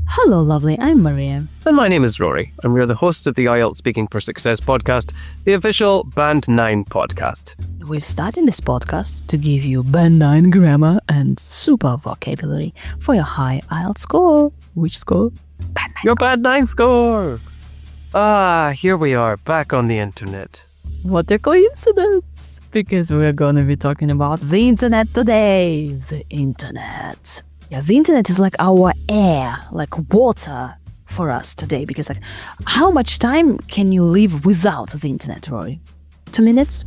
Hello, lovely. I'm Maria. And my name is Rory, and we're the hosts of the IELTS Speaking for Success podcast, the official Band 9 podcast. We've started this podcast to give you Band 9 grammar and super vocabulary for your high IELTS score. Which score? Band 9 Your score. Band 9 score! Here we are, back on the internet. What a coincidence! Because we're gonna be talking about the internet today. The internet. Yeah, the internet is like our air, like water for us today. Because like, how much time can you live without the internet, Rory? 2 minutes?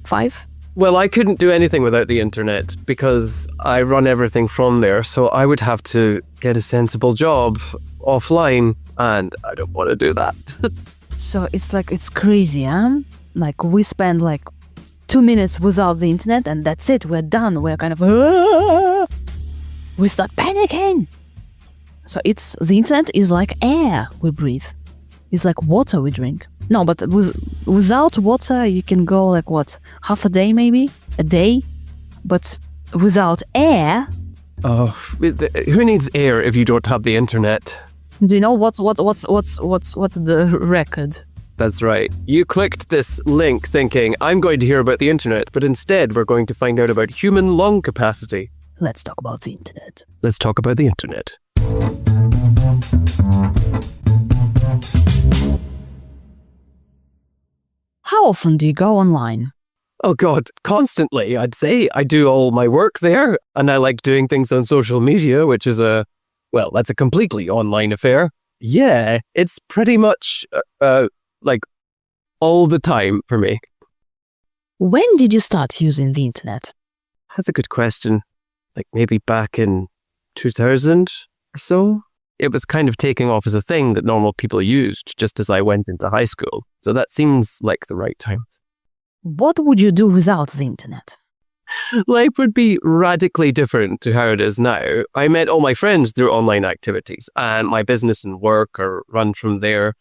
5? Well, I couldn't do anything without the internet because I run everything from there, so I would have to get a sensible job offline, and I don't want to do that. So it's crazy, huh? Like we spend like 2 minutes without the internet and that's it, we're done. We're kind of, we start panicking. So the internet is like air we breathe. It's like water we drink. No, but without water, you can go like what, half a day maybe? A day? But without air... Oh, who needs air if you don't have the internet? Do you know what's the record? That's right. You clicked this link thinking, I'm going to hear about the internet, but instead we're going to find out about human lung capacity. Let's talk about the internet. Let's talk about the internet. How often do you go online? Oh God, constantly, I'd say. I do all my work there, and I like doing things on social media, which is that's a completely online affair. Yeah, it's pretty much, like, all the time for me. When did you start using the internet? That's a good question. Like, maybe back in 2000 or so? It was kind of taking off as a thing that normal people used just as I went into high school. So that seems like the right time. What would you do without the internet? Life would be radically different to how it is now. I met all my friends through online activities, and my business and work are run from there.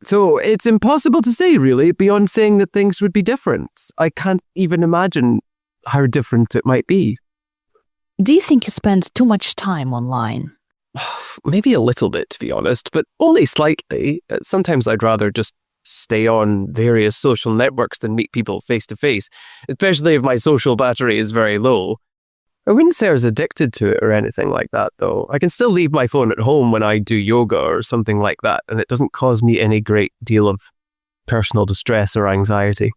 So it's impossible to say, really, beyond saying that things would be different. I can't even imagine how different it might be. Do you think you spend too much time online? Maybe a little bit, to be honest, but only slightly. Sometimes I'd rather just stay on various social networks than meet people face to face, especially if my social battery is very low. I wouldn't say I was addicted to it or anything like that, though. I can still leave my phone at home when I do yoga or something like that, and it doesn't cause me any great deal of personal distress or anxiety.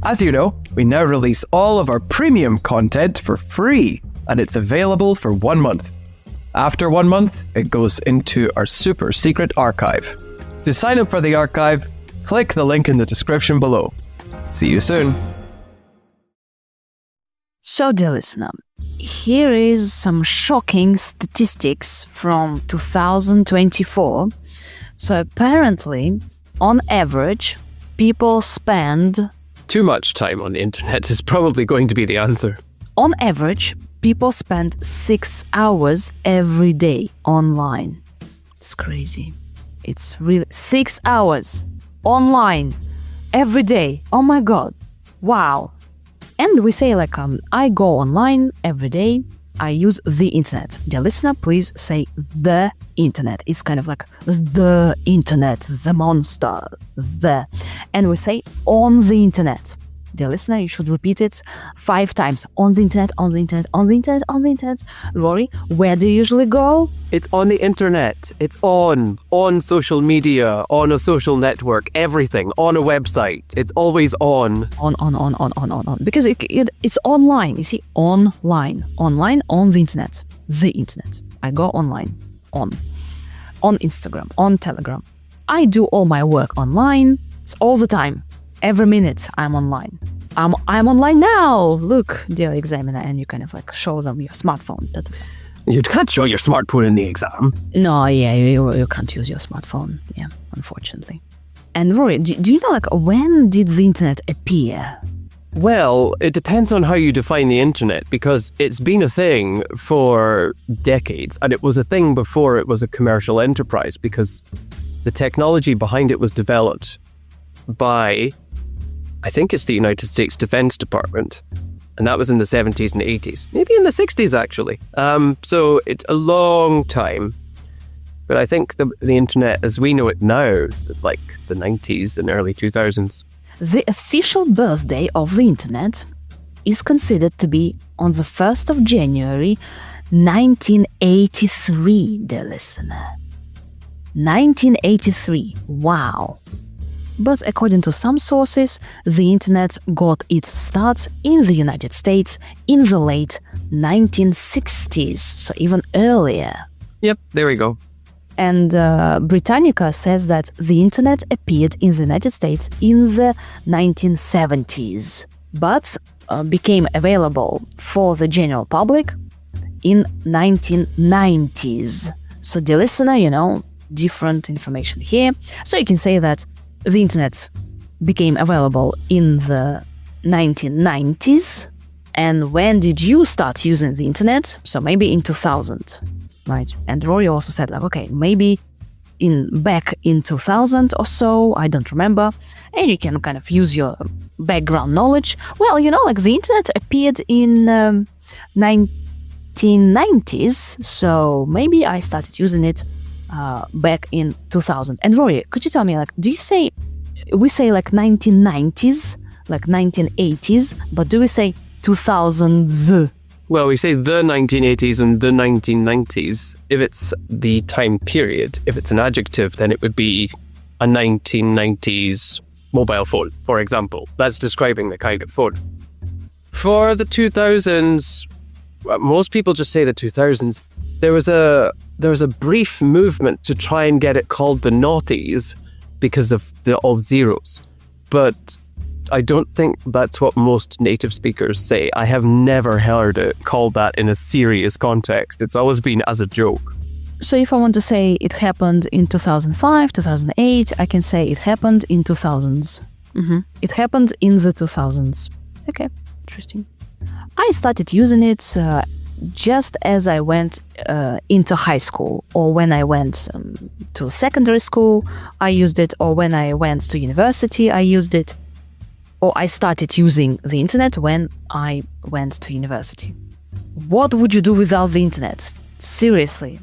As you know, we now release all of our premium content for free, and it's available for 1 month. After 1 month, it goes into our super secret archive. To sign up for the archive, click the link in the description below. See you soon. So, dear listener, here is some shocking statistics from 2024. So, apparently, on average, people spend... Too much time on the internet is probably going to be the answer. On average, people spend 6 hours every day online. It's crazy. It's really 6 hours online every day. Oh my God. Wow. And we say like, I go online every day. I use the internet. Dear listener, please say the internet. It's kind of like the internet, the monster, the. And we say on the internet. Dear listener, you should repeat it 5 times. On the internet, on the internet, on the internet, on the internet. Rory, where do you usually go? It's on the internet. It's on social media, on a social network, everything, on a website. It's always on. On. Because it's online. You see, online. Online, on the internet. The internet. I go online. On Instagram, on Telegram. I do all my work online. It's all the time. Every minute I'm online. I'm online now. Look, dear examiner, and you kind of like show them your smartphone. You can't show your smartphone in the exam. No, yeah, you can't use your smartphone. Yeah, unfortunately. And Rory, do you know like when did the internet appear? Well, it depends on how you define the internet, because it's been a thing for decades, and it was a thing before it was a commercial enterprise, because the technology behind it was developed by, I think it's the United States Defense Department. And that was in the 70s and 80s. Maybe in the 60s, actually. So it's a long time. But I think the internet, as we know it now, is like the 90s and early 2000s. The official birthday of the internet is considered to be on the 1st of January 1983, dear listener. 1983, wow. But according to some sources, the internet got its start in the United States in the late 1960s, so even earlier. Yep, there we go. And Britannica says that the internet appeared in the United States in the 1970s, but became available for the general public in 1990s. So, dear listener, different information here. So you can say that the internet became available in the 1990s. And when did you start using the internet? So maybe in 2000, right? And Rory also said okay, maybe back in 2000 or so, I don't remember. And you can kind of use your background knowledge. Well, the internet appeared in 1990s. So maybe I started using it back in 2000. And Rory, could you tell me, we say 1990s, like 1980s, but do we say 2000s? Well, we say the 1980s and the 1990s. If it's the time period, if it's an adjective, then it would be a 1990s mobile phone, for example. That's describing the kind of phone. For the 2000s, most people just say the 2000s. There was a brief movement to try and get it called the noughties because of the all zeros. But I don't think that's what most native speakers say. I have never heard it called that in a serious context. It's always been as a joke. So if I want to say it happened in 2005, 2008, I can say it happened in 2000s. It happened in the 2000s. Okay, interesting. I started using it just as I went into high school, or when I went to secondary school, I used it, or when I went to university, I used it, or I started using the internet when I went to university. What would you do without the internet? Seriously,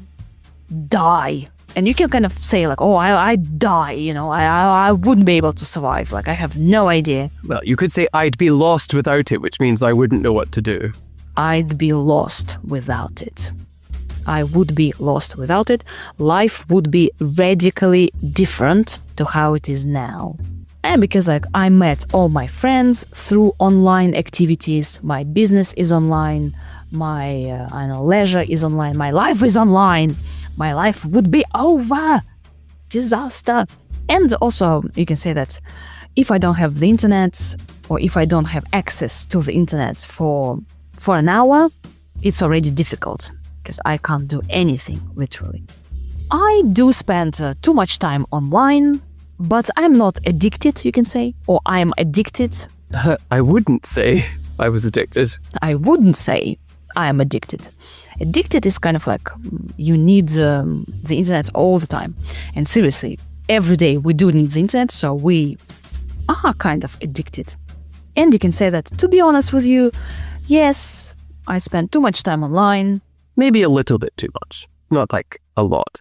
die. And you can kind of say I die, I wouldn't be able to survive. I have no idea. Well, you could say I'd be lost without it, which means I wouldn't know what to do. I'd be lost without it. I would be lost without it. Life would be radically different to how it is now. And because I met all my friends through online activities, my business is online, my leisure is online, my life is online, my life would be over. Disaster. And also, you can say that if I don't have the internet, or if I don't have access to the internet for an hour, it's already difficult, because I can't do anything, literally. I do spend too much time online, but I'm not addicted, you can say, or I'm addicted. I wouldn't say I was addicted. I wouldn't say I am addicted. Addicted is kind of you need the internet all the time. And seriously, every day we do need the internet, so we are kind of addicted. And you can say that, to be honest with you, yes, I spend too much time online. Maybe a little bit too much. Not a lot.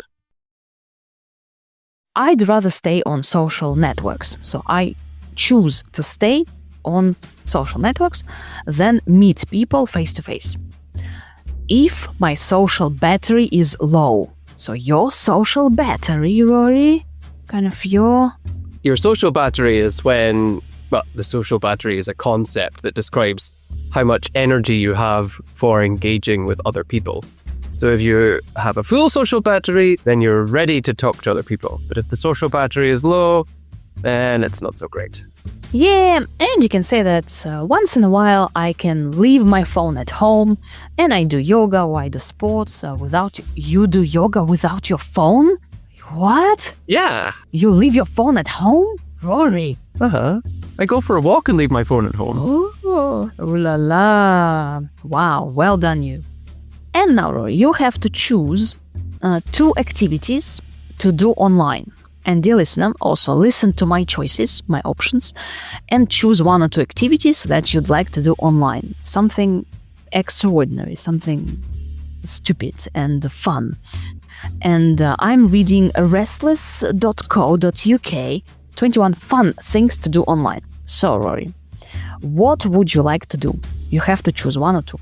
I'd rather stay on social networks. So I choose to stay on social networks than meet people face to face. If my social battery is low, so your social battery, Rory, Your social battery is when, the social battery is a concept that describes how much energy you have for engaging with other people. So if you have a full social battery, then you're ready to talk to other people. But if the social battery is low, then it's not so great. Yeah, and you can say that once in a while I can leave my phone at home and I do yoga or I do sports without you. You do yoga without your phone? What? Yeah. You leave your phone at home? Rory. I go for a walk and leave my phone at home. Oh, ooh la la. Wow, well done you. And now, Rory, you have to choose 2 activities to do online. And dear listener, also listen to my choices, my options, and choose 1 or 2 activities that you'd like to do online. Something extraordinary, something stupid and fun. And I'm reading restless.co.uk, 21 fun things to do online. So, Rory, what would you like to do? You have to choose 1 or 2.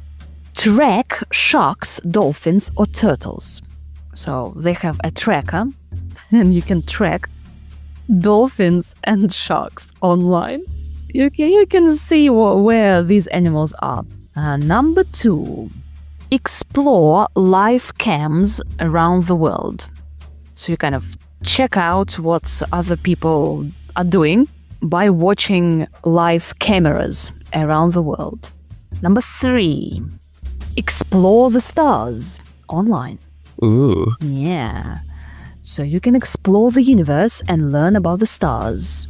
Track sharks, dolphins, or turtles. So they have a tracker, and you can track dolphins and sharks online. You can see where these animals are. Number 2, explore live cams around the world. So you kind of check out what other people are doing by watching live cameras around the world. Number 3, explore the stars online. Ooh. Yeah. So you can explore the universe and learn about the stars.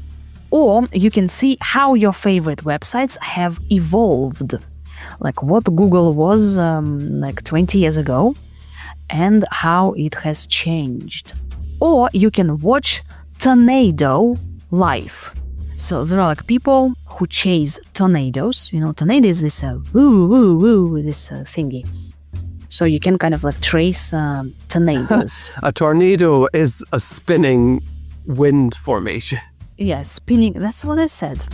Or you can see how your favorite websites have evolved. Like what Google was like 20 years ago and how it has changed. Or you can watch tornado live. So there are like people who chase tornadoes. You know, tornado is this woo, woo, woo, this thingy. So you can kind of like trace tornadoes. A tornado is a spinning wind formation. Yeah, spinning. That's what I said.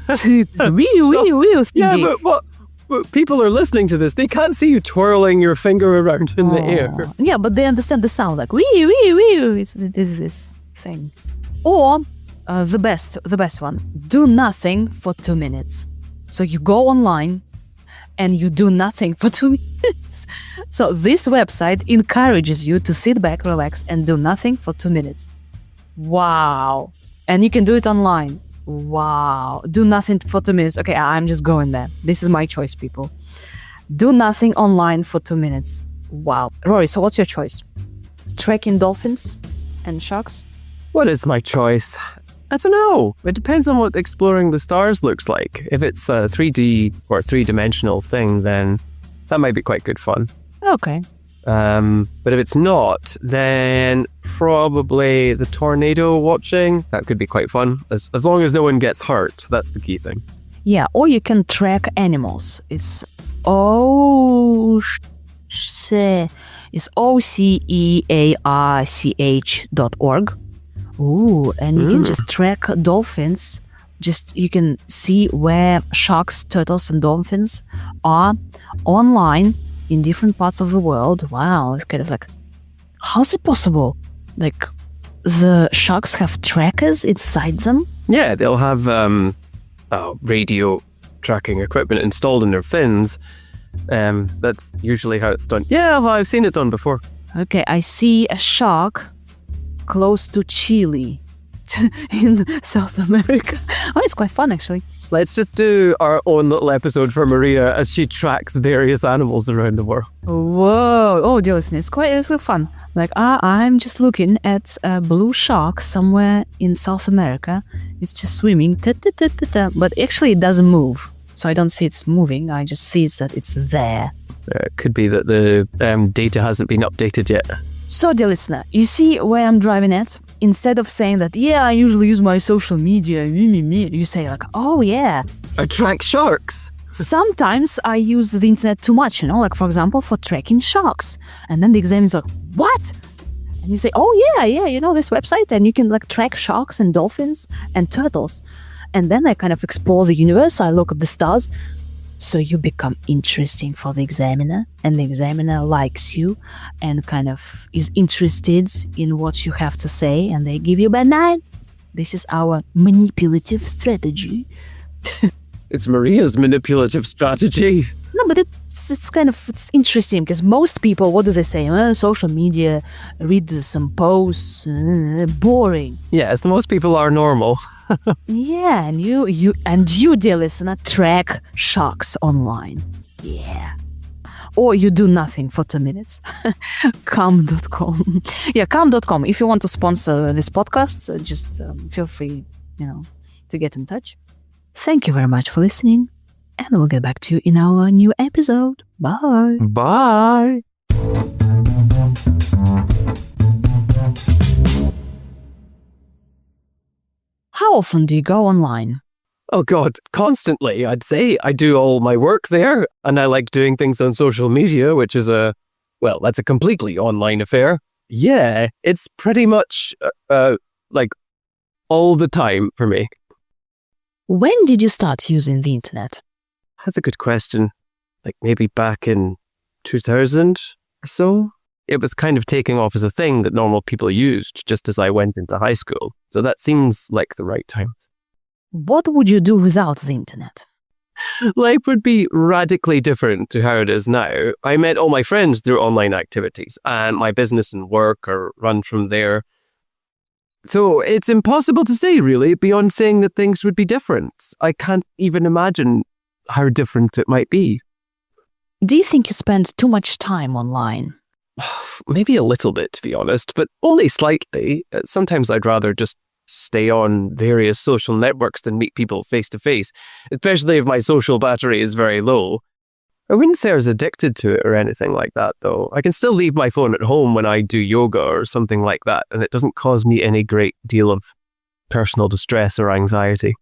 It's a wee, wee, wee thingy. Yeah, but people are listening to this. They can't see you twirling your finger around in the air. Yeah, but they understand the sound like wee, wee, wee. It's this thing. Or the best one. Do nothing for 2 minutes. So you go online and you do nothing for 2 minutes. So this website encourages you to sit back, relax, and do nothing for 2 minutes. Wow. And you can do it online. Wow. Do nothing for 2 minutes. Okay, I'm just going there. This is my choice, people. Do nothing online for 2 minutes. Wow. Rory, so what's your choice? Tracking dolphins and sharks? What is my choice? I don't know. It depends on what exploring the stars looks like. If it's a 3D or 3-dimensional thing, then that might be quite good fun. Okay. But if it's not, then probably the tornado watching. That could be quite fun. As long as no one gets hurt. That's the key thing. Yeah, or you can track animals. It's OCEARCH.org. Ooh, and you can just track dolphins. You can see where sharks, turtles, and dolphins are online in different parts of the world. Wow, it's kind of like, how's it possible? Like, the sharks have trackers inside them? Yeah, they'll have radio tracking equipment installed in their fins. That's usually how it's done. Yeah, well, I've seen it done before. Okay, I see a shark close to Chile in South America. Oh, it's quite fun, actually. Let's just do our own little episode for Maria as she tracks various animals around the world. Whoa. Oh, dear listener, it's quite fun. Like, I'm just looking at a blue shark somewhere in South America. It's just swimming, but actually it doesn't move. So I don't see it's moving. I just see that it's there. It could be that the data hasn't been updated yet. So, dear listener, you see where I'm driving at? Instead of saying that, yeah, I usually use my social media, you say like, oh yeah. I track sharks. Sometimes I use the internet too much, like for example, for tracking sharks. And then the examiner's like, what? And you say, oh yeah, this website, and you can like track sharks and dolphins and turtles. And then I kind of explore the universe, I look at the stars. So you become interesting for the examiner, and the examiner likes you and kind of is interested in what you have to say, and they give you a 9. This is our manipulative strategy. It's Maria's manipulative strategy. No, but it's interesting because most people, what do they say? Social media, read some posts, boring. Yes, most people are normal. Yeah, and you, dear listener, track sharks online. Yeah. Or you do nothing for 2 minutes. Calm.com. Yeah, calm.com. If you want to sponsor this podcast, just feel free, to get in touch. Thank you very much for listening. And we'll get back to you in our new episode. Bye. Bye. How often do you go online? Oh God, constantly, I'd say. I do all my work there, and I like doing things on social media, which is that's a completely online affair. Yeah, it's pretty much, like, all the time for me. When did you start using the internet? That's a good question. Like, maybe back in 2000 or so? It was kind of taking off as a thing that normal people used just as I went into high school. So that seems like the right time. What would you do without the internet? Life would be radically different to how it is now. I met all my friends through online activities, and my business and work are run from there. So it's impossible to say, really, beyond saying that things would be different. I can't even imagine how different it might be. Do you think you spend too much time online? Maybe a little bit, to be honest, but only slightly. Sometimes I'd rather just stay on various social networks than meet people face to face, especially if my social battery is very low. I wouldn't say I was addicted to it or anything like that, though. I can still leave my phone at home when I do yoga or something like that, and it doesn't cause me any great deal of personal distress or anxiety.